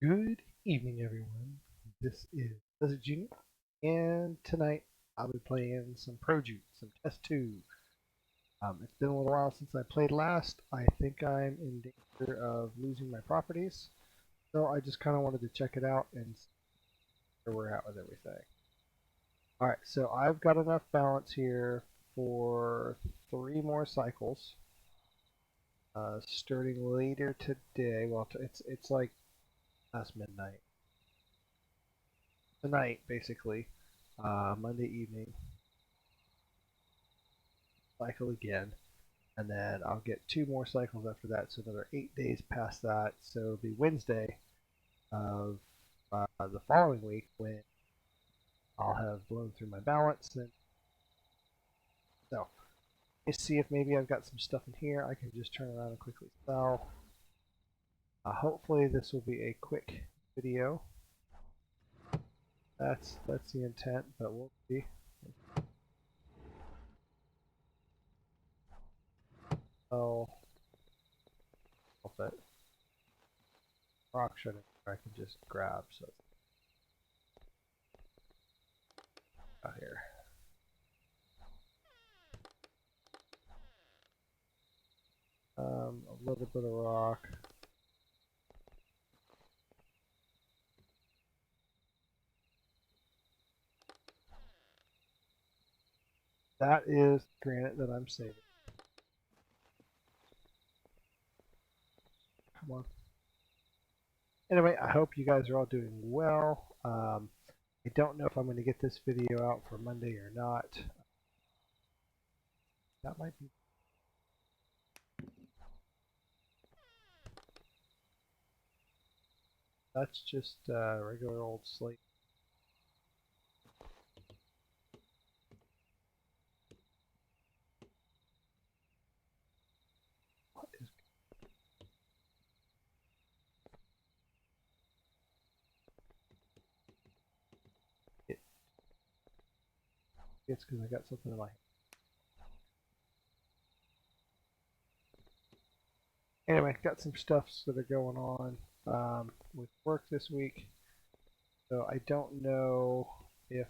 Good evening, everyone. This is FezzikJr, and tonight I'll be playing some Projoot, some Test 2. It's been a little while since I played last. I think I'm in danger of losing my properties, so I just kind of wanted to check it out and see where we're at with everything. Alright, so I've got enough balance here for 3 more cycles. Starting later today, well, it's like past midnight. Tonight, basically, Monday evening, cycle again, and then I'll get 2 more cycles after that, so another 8 days past that. So it'll be Wednesday of the following week when I'll have blown through my balance. And so, let's see if maybe I've got some stuff in here I can just turn around and quickly sell. Hopefully, this will be a quick video. That's the intent, but we'll see. Oh, but rock shredding I can just grab, so it's out here. A little bit of rock. That is granite that I'm saving. Come on. Anyway, I hope you guys are all doing well. I don't know if I'm going to get this video out for Monday or not. That might be. That's just regular old slate. What is it? It's because I got something in my hand. Anyway, got some stuffs that are going on with work this week. So I don't know if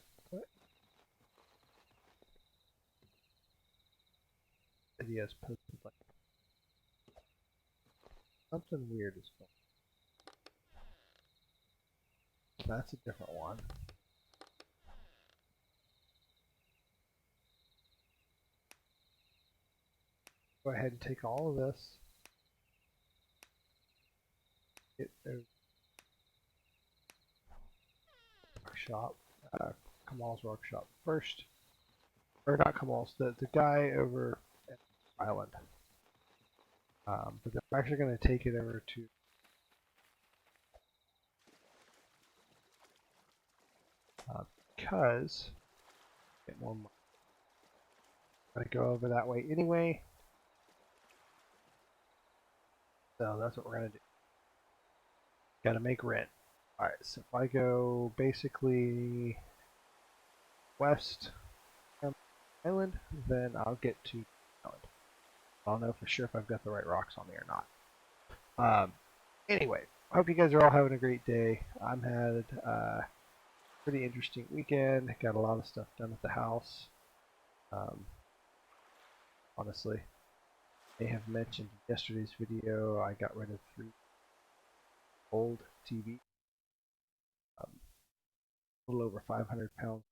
videos posted like something weird is going on. That's a different one. Go ahead and take all of this. Get a workshop, Kamal's workshop first. Or not Kamal's, the guy over at the island. But they're actually going to take it over to because get more money. I'm going to go over that way anyway. So that's what we're going to do. Got to make rent. Alright, so if I go basically west from the island, then I'll get to the island. I'll know for sure if I've got the right rocks on me or not. Anyway, I hope you guys are all having a great day. I've had a pretty interesting weekend. Got a lot of stuff done at the house. Honestly, they have mentioned in yesterday's video I got rid of 3 old TVs. A little over 500 pounds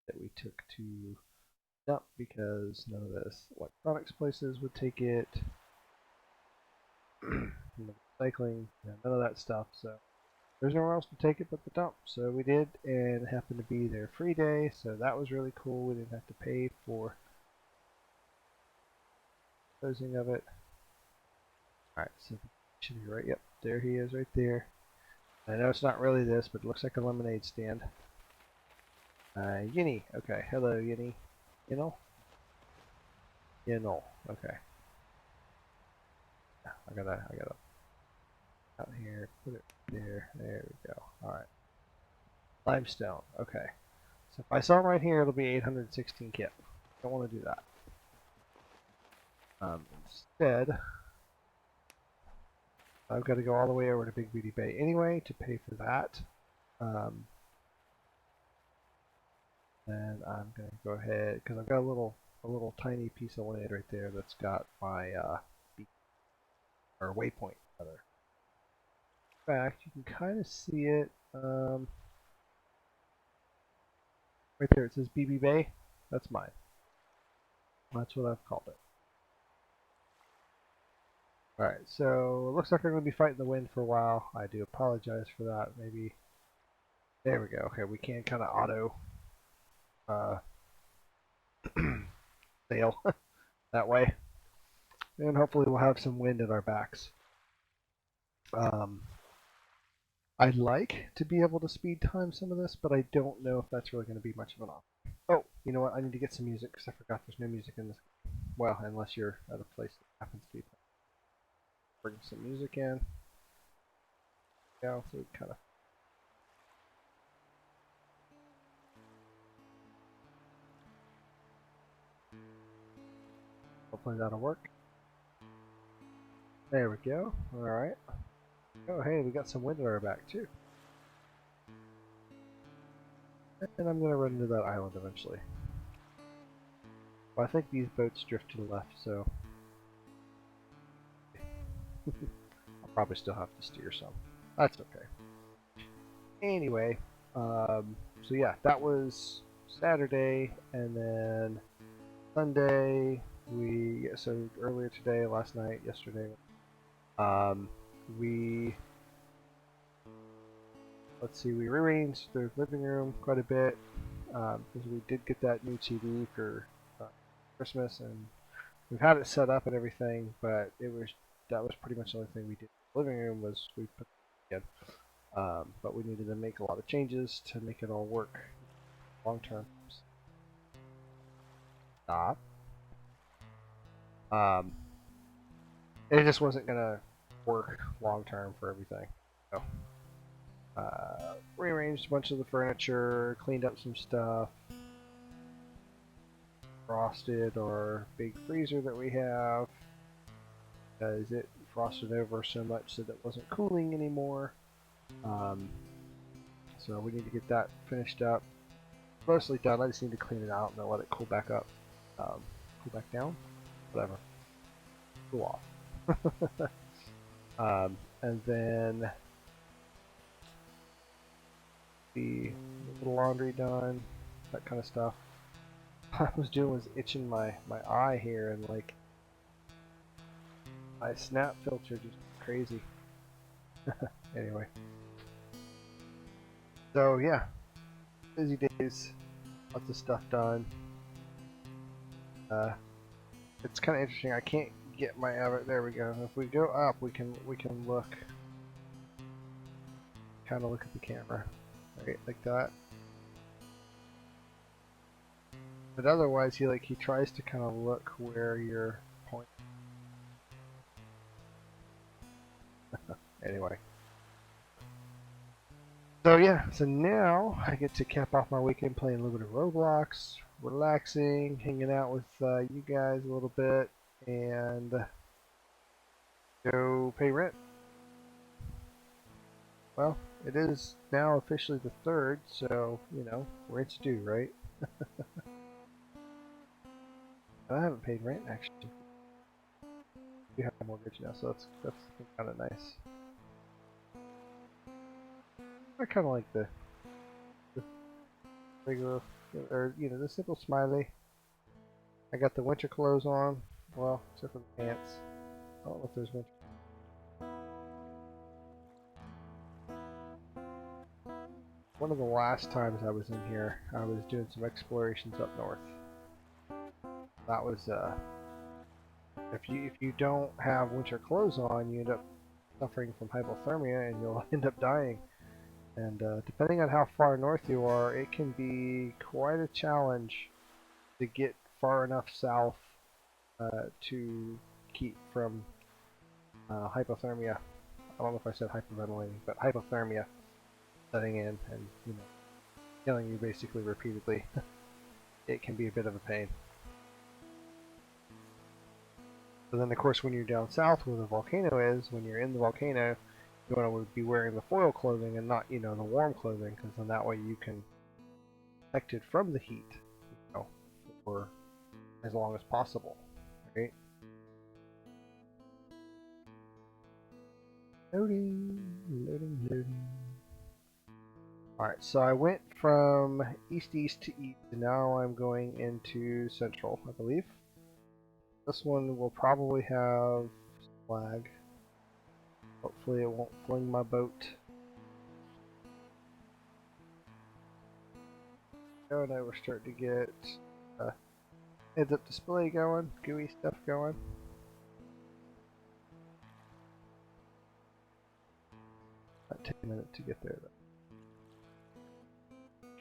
that we took to dump because none of the electronics places would take it. Recycling, none of that stuff. So there's nowhere else to take it but the dump. So we did, and it happened to be their free day, so that was really cool. We didn't have to pay for closing of it. Alright, so should be right. Yep, there he is right there. I know it's not really this, but it looks like a lemonade stand. Yinny. Okay, hello Yinny. You know? Okay. I gotta out here, put it there. There we go. Alright. Limestone. Okay. So if I sell them right here, it'll be 816 kit. Don't want to do that. Instead, I've got to go all the way over to Big Beauty Bay anyway to pay for that. And I'm going to go ahead because I've got a little tiny piece of land right there that's got my or waypoint rather. In fact, you can kind of see it right there. It says BB Bay. That's mine. That's what I've called it. Alright, so it looks like we're going to be fighting the wind for a while. I do apologize for that. Maybe. There we go. Okay, we can kind of auto sail that way. And hopefully we'll have some wind at our backs. I'd like to be able to speed time some of this, but I don't know if that's really going to be much of an option. Oh, you know what? I need to get some music because I forgot there's no music in this. Well, unless you're at a place that happens to be playing. Bring some music in. Yeah, so we kind of. Hopefully that'll work. There we go. Alright. Oh, hey, we got some wind at our back, too. And I'm going to run into that island eventually. Well, I think these boats drift to the left, so... I'll probably still have to steer some. That's okay. Anyway, so yeah, that was Saturday, and then Sunday, so earlier today, last night, yesterday, we rearranged the living room quite a bit, because we did get that new TV for Christmas, and we've had it set up and everything, but that was pretty much the only thing we did in the living room was we put it in. But we needed to make a lot of changes to make it all work long term. Stop. It just wasn't gonna work long term for everything. So rearranged a bunch of the furniture, cleaned up some stuff, frosted our big freezer that we have because it frosted over so much that it wasn't cooling anymore. So we need to get that finished up. Mostly done. I just need to clean it out and let it cool back up. Cool back down? Whatever. Cool off. And then the little laundry done, that kind of stuff. What I was doing was itching my eye here, and like my snap filter just crazy. Anyway. So yeah, busy days, lots of stuff done. It's kind of interesting. I can't get my avatar. There we go. If we go up, we can look, kind of look at the camera, right, like that. But otherwise, he tries to kind of look where you're pointing. Anyway. So yeah, so now I get to cap off my weekend playing a little bit of Roblox, relaxing, hanging out with you guys a little bit, and go pay rent. Well, it is now officially the 3rd, so, you know, rent's due, right? I haven't paid rent, actually. We have a mortgage now, so that's kind of nice. I kind of like the regular, or, you know, the simple smiley. I got the winter clothes on, well, except for the pants. I don't know if there's winter. One of the last times I was in here, I was doing some explorations up north. That was, if you don't have winter clothes on, you end up suffering from hypothermia and you'll end up dying. And depending on how far north you are, it can be quite a challenge to get far enough south to keep from hypothermia. I don't know if I said hyperventilating, but hypothermia setting in and, you know, killing you basically repeatedly. It can be a bit of a pain. But then, of course, when you're down south where the volcano is, when you're in the volcano, you want to be wearing the foil clothing and not, the warm clothing, because then that way you can protect it from the heat, for as long as possible, right? Loading. Alright, so I went from east to east, and now I'm going into central, I believe. This one will probably have flag. Hopefully it won't fling my boat. Oh no, we're starting to get heads-up display going, GUI stuff going. Might take a minute to get there though.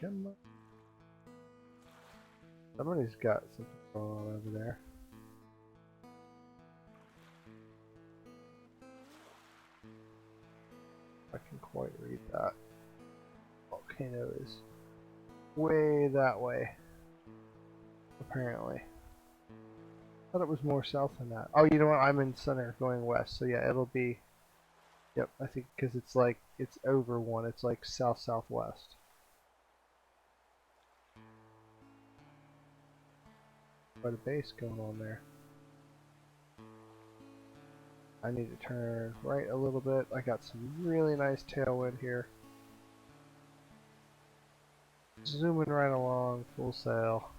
Come on. Somebody's got something going on over there. I can quite read that. Volcano is way that way, apparently. I thought it was more south than that. Oh, you know what? I'm in center going west, so yeah, it'll be. Yep, I think because it's like it's over one. It's like south-southwest. Quite a base going on there. I need to turn right a little bit. I got some really nice tailwind here. Zooming right along, full sail.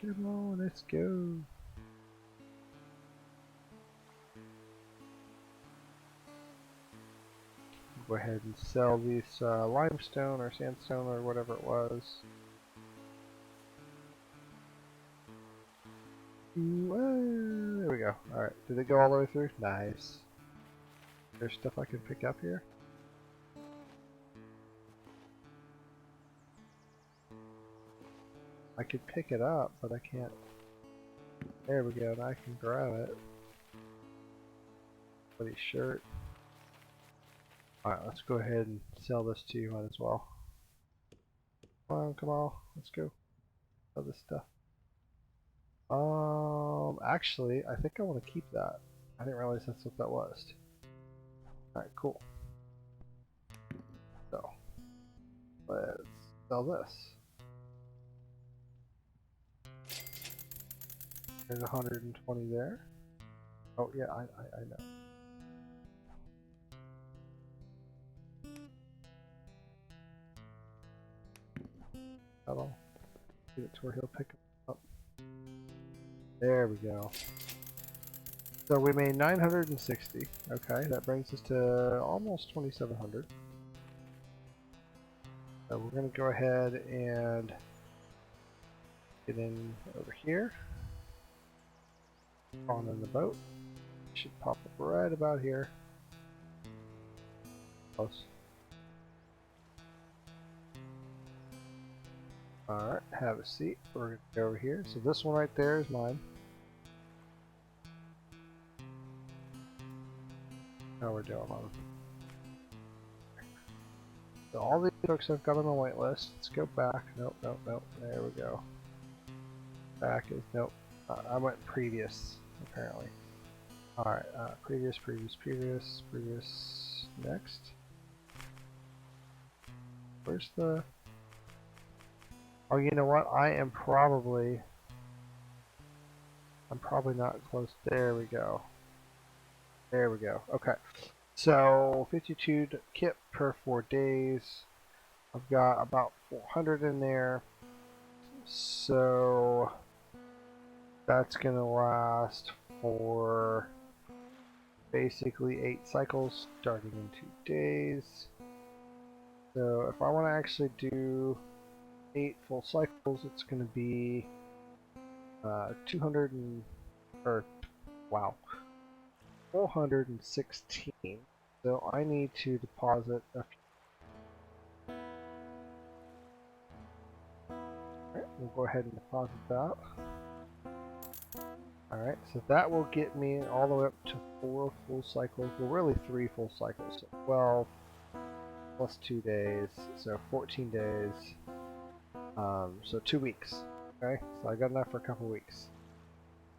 Come on, let's go. Go ahead and sell these limestone or sandstone or whatever it was. There we go. Alright, did it go all the way through? Nice. There's stuff I can pick up here. I could pick it up, but I can't. There we go, now I can grab it. Somebody's shirt. Alright, let's go ahead and sell this to you, might as well. Come on, let's go. Sell this stuff. Actually, I think I want to keep that. I didn't realize that's what that was. Alright, cool. So, let's sell this. There's 120 there. Oh yeah, I know. That'll get it to where he'll pick up. There we go. So we made 960. Okay, that brings us to almost 2,700. So we're going to go ahead and get in over here. On in the boat. Should pop up right about here. Close. Alright, have a seat. We're going to go over here. So this one right there is mine. How we're doing on. So all these folks I've got on the wait list. Let's go back. Nope. There we go. Back is nope. I went previous apparently. Alright, previous, next. Where's the... Oh, you know what? I'm probably not close. There we go. There we go. Okay. So, 52 kit per 4 days. I've got about 400 in there. So, that's going to last for basically 8 cycles starting in 2 days. So, if I want to actually do 8 full cycles, it's going to be 416. So I need to deposit a few. Alright, we'll go ahead and deposit that. Alright, so that will get me all the way up to 4 full cycles. Well, really 3 full cycles. So 12 plus 2 days, so 14 days. So 2 weeks. Okay, so I got enough for a couple weeks.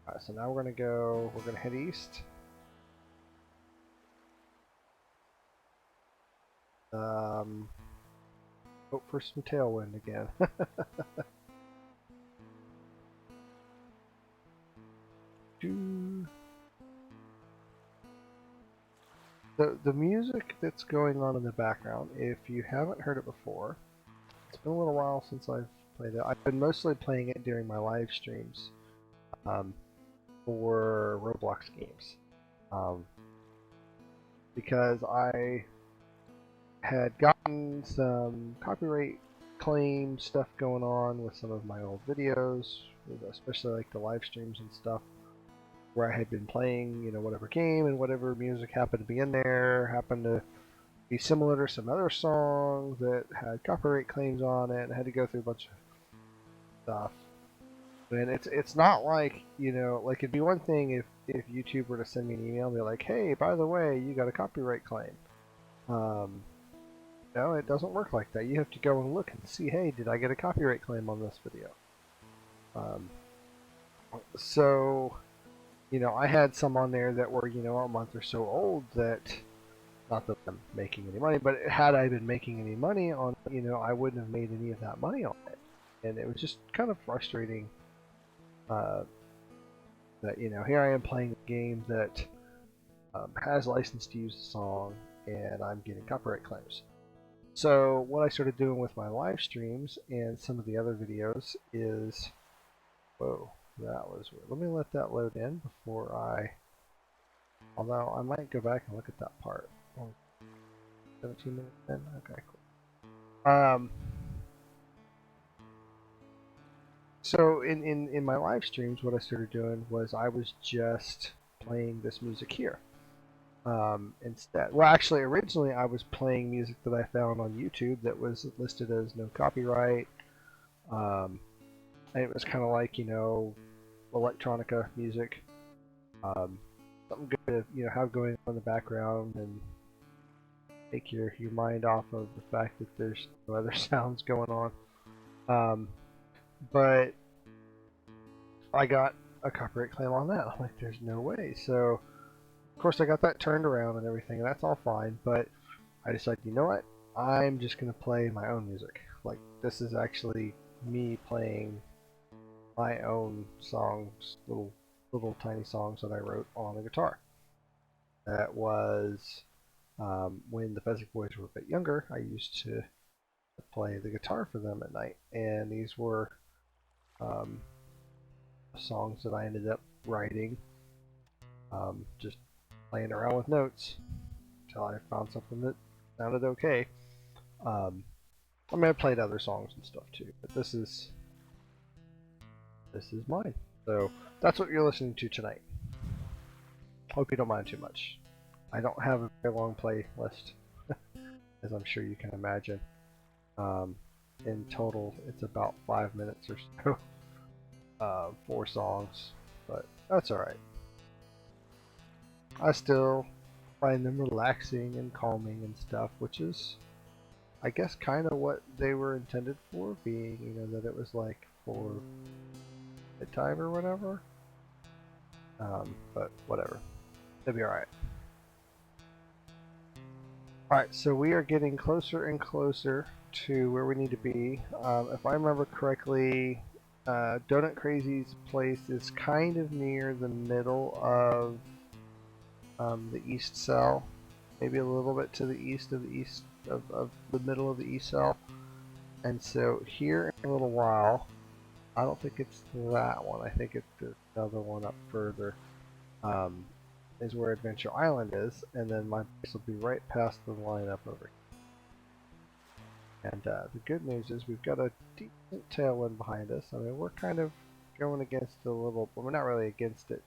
Alright, so now we're gonna head east. Hope for some tailwind again. The music that's going on in the background, if you haven't heard it before, it's been a little while since I've played it. I've been mostly playing it during my live streams um, for Roblox games. Because I had gotten some copyright claim stuff going on with some of my old videos, especially like the live streams and stuff, where I had been playing, whatever game and whatever music happened to be in there, happened to be similar to some other songs that had copyright claims on it, and I had to go through a bunch of stuff. And it's not like, like it'd be one thing if YouTube were to send me an email and be like, hey, by the way, you got a copyright claim. No, it doesn't work like that. You have to go and look and see, hey, did I get a copyright claim on this video? So, I had some on there that were, a month or so old that, not that I'm making any money, but had I been making any money on, I wouldn't have made any of that money on it. And it was just kind of frustrating that, here I am playing a game that has license to use the song, and I'm getting copyright claims. So what I started doing with my live streams and some of the other videos is, whoa, that was weird. Let me let that load in before although I might go back and look at that part. 17 minutes in? Okay, cool. So in my live streams, what I started doing was I was just playing this music here. Instead, well, actually, originally I was playing music that I found on YouTube that was listed as no copyright. And it was kind of like, electronica music. Something good to, have going on in the background and take your mind off of the fact that there's no other sounds going on. But I got a copyright claim on that. I'm like, there's no way. So, of course, I got that turned around and everything, and that's all fine. But I decided, you know what? I'm just going to play my own music. Like, this is actually me playing my own songs, little tiny songs that I wrote on a guitar. That was when the Fezzik boys were a bit younger. I used to play the guitar for them at night, and these were songs that I ended up writing, just playing around with notes until I found something that sounded okay. I mean, I played other songs and stuff too, but this is mine. So that's what you're listening to tonight. Hope you don't mind too much. I don't have a very long playlist, as I'm sure you can imagine. In total, it's about 5 minutes or so, 4 songs, but that's alright. I still find them relaxing and calming and stuff, which is, I guess, kind of what they were intended for, being, that it was like for bedtime or whatever. But whatever. It'll be alright. Alright, so we are getting closer and closer to where we need to be. If I remember correctly, Donut Crazy's place is kind of near the middle of the east cell. Maybe a little bit to the east of the middle of the east cell. And so here in a little while, I don't think it's that one. I think it's another one up further. Is where Adventure Island is, and then my base will be right past the lineup over here. And the good news is we've got a decent tailwind behind us. I mean, we're kind of going against a little, well, we're not really against it.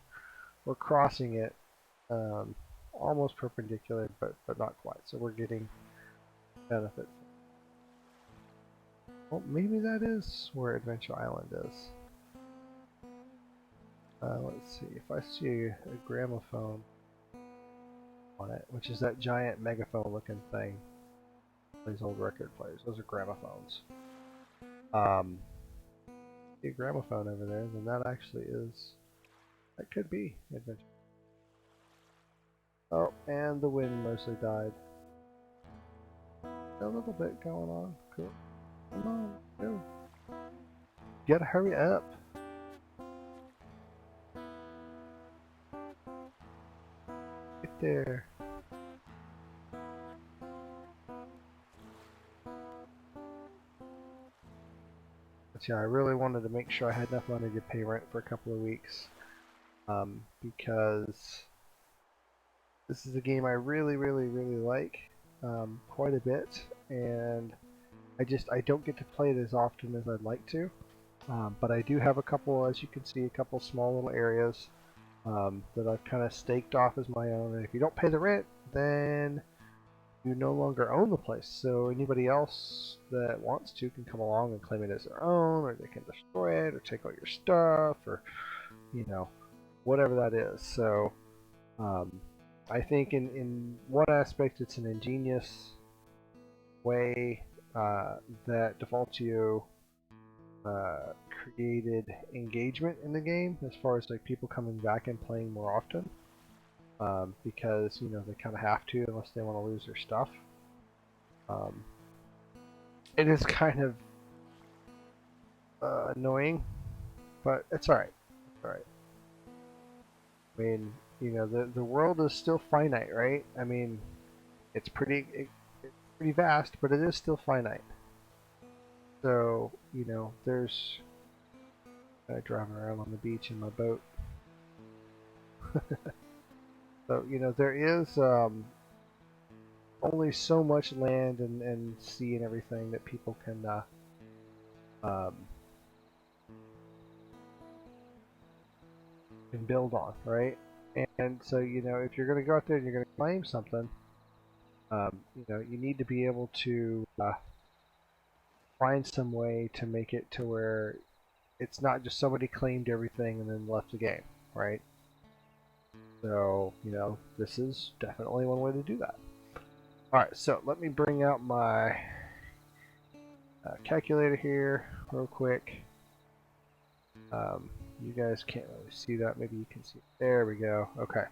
We're crossing it almost perpendicular, but not quite. So we're getting benefit. Well, maybe that is where Adventure Island is. Let's see, if I see a gramophone on it, which is that giant megaphone looking thing, these old record players, those are gramophones. see a gramophone over there, then that actually is, that could be adventure. Oh, and the wind mostly died. A little bit going on. Cool. Come on, go. You gotta hurry up. Get there. But yeah, I really wanted to make sure I had enough money to pay rent for a couple of weeks. Because this is a game I really like quite a bit, and I don't get to play it as often as I'd like to. But I do have a couple, as you can see, a couple small little areas that I've kind of staked off as my own. And if you don't pay the rent, then you no longer own the place. So anybody else that wants to can come along and claim it as their own, or they can destroy it, or take all your stuff, or you know, whatever that is. So I think in one aspect it's an ingenious way that Defaultio created engagement in the game as far as like people coming back and playing more often, because you know they kind of have to unless they want to lose their stuff. It is kind of annoying, but it's alright. It's alright. I mean, you know, the world is still finite, right? I mean, it's pretty vast, but it is still finite. So, you know, there's driving around on the beach in my boat. So, you know, there is only so much land and sea and everything that people can build on, right? And so, you know, if you're going to go out there and you're going to claim something, you know, you need to be able to find some way to make it to where it's not just somebody claimed everything and then left the game, right? So, you know, this is definitely one way to do that. Alright, so let me bring out my calculator here real quick. You guys can't really see that. Maybe you can see it. There we go. Okay.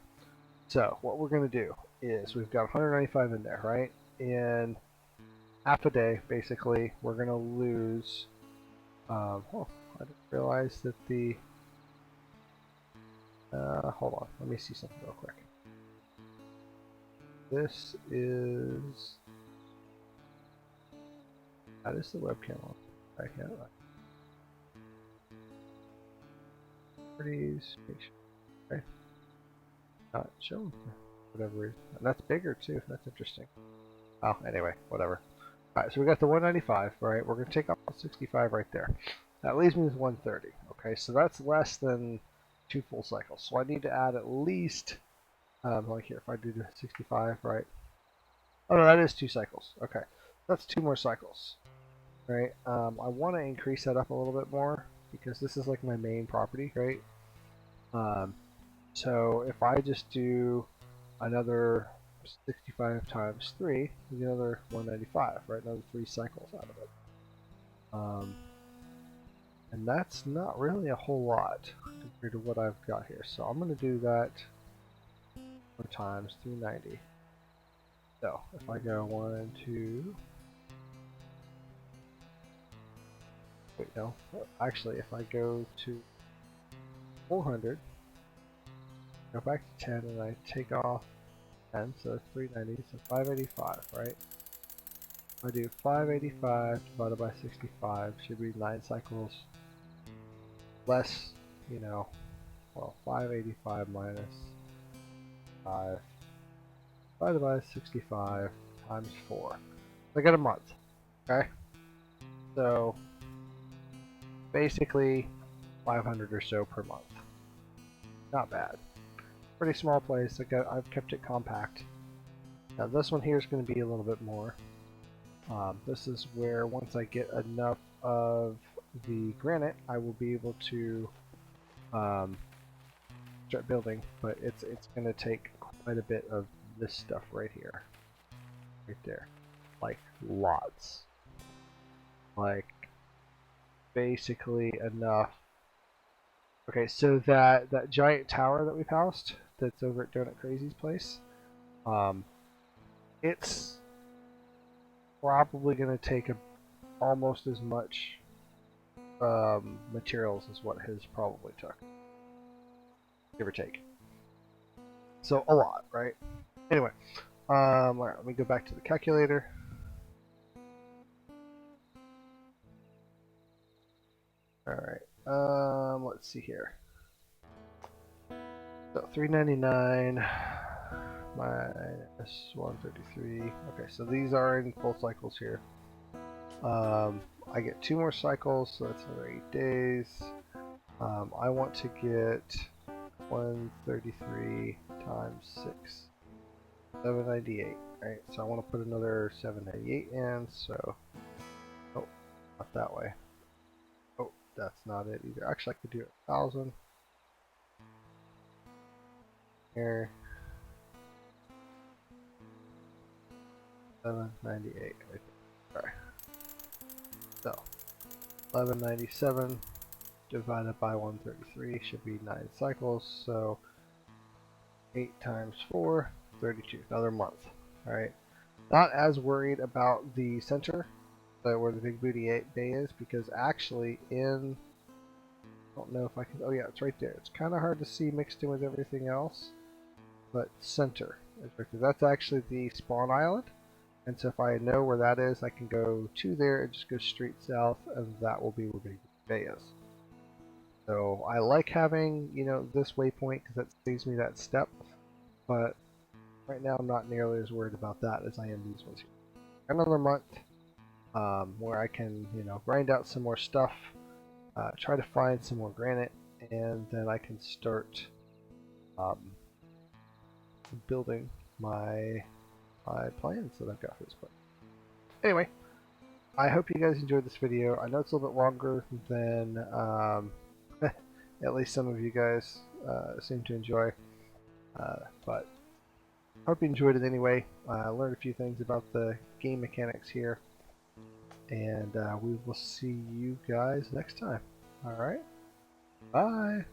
So, what we're going to do is we've got 195 in there, right? In half a day, basically, we're going to lose... oh, I didn't realize that the... hold on. Let me see something real quick. This is... That is the webcam on. Right here. Properties. Okay. Not showing for whatever reason. And that's bigger too. That's interesting. Oh, anyway, whatever. Alright, so we got the 195, right? We're going to take off 65 right there. That leaves me with 130. Okay, so that's less than 2 full cycles. So I need to add at least, like here, if I do the 65, right? Oh no, that is 2 cycles. Okay, that's 2 more cycles. Right? I want to increase that up a little bit more because this is like my main property, right? So if I just do another 65 times 3, is another 195, right? Another 3 cycles out of it. And that's not really a whole lot compared to what I've got here. So I'm going to do that 4 times 390. So if I go 1, 2... Wait, no. Actually, if I go to 400, go back to 10, and I take off 10, so it's 390, so 585, right? I do 585 divided by 65, should be 9 cycles. Less, you know, well, 585 minus 5 divided by 65 times 4. So I get a month, okay? So basically 500 or so per month. Not bad. Pretty small place. I've kept it compact. Now this one here is going to be a little bit more. This is where once I get enough of the granite, I will be able to start building. But it's going to take quite a bit of this stuff right here, right there, like lots, like basically enough. Okay, so that giant tower that we've housed, that's over at Donut Crazy's place, it's probably going to take almost as much materials as what his probably took, give or take. So a lot, right? Anyway, all right, let me go back to the calculator. All right, let's see here. So 399 minus 133. Okay, so these are in full cycles here. I get 2 more cycles, so that's another 8 days. I want to get 133 times 6, 798. Right, so I want to put another 798 in. So, oh, not that way. Oh, that's not it either. Actually, I could do 1,000 here. 798. Right there. Sorry. So 1197 divided by 133 should be 9 cycles. So 8 times 4, 32. Another month. All right. Not as worried about the center, where the big booty bay is, because actually in, I don't know if I can, oh yeah, it's right there. It's kind of hard to see mixed in with everything else, but center is right there. That's actually the spawn island, and so if I know where that is, I can go to there and just go straight south, and that will be where big booty bay is. So I like having, you know, this waypoint because that saves me that step, but right now I'm not nearly as worried about that as I am these ones here. Another month where I can, you know, grind out some more stuff, try to find some more granite, and then I can start building my plans that I've got for this place. Anyway, I hope you guys enjoyed this video. I know it's a little bit longer than at least some of you guys seem to enjoy, but I hope you enjoyed it anyway. I learned a few things about the game mechanics here, and we will see you guys next time. Alright, bye!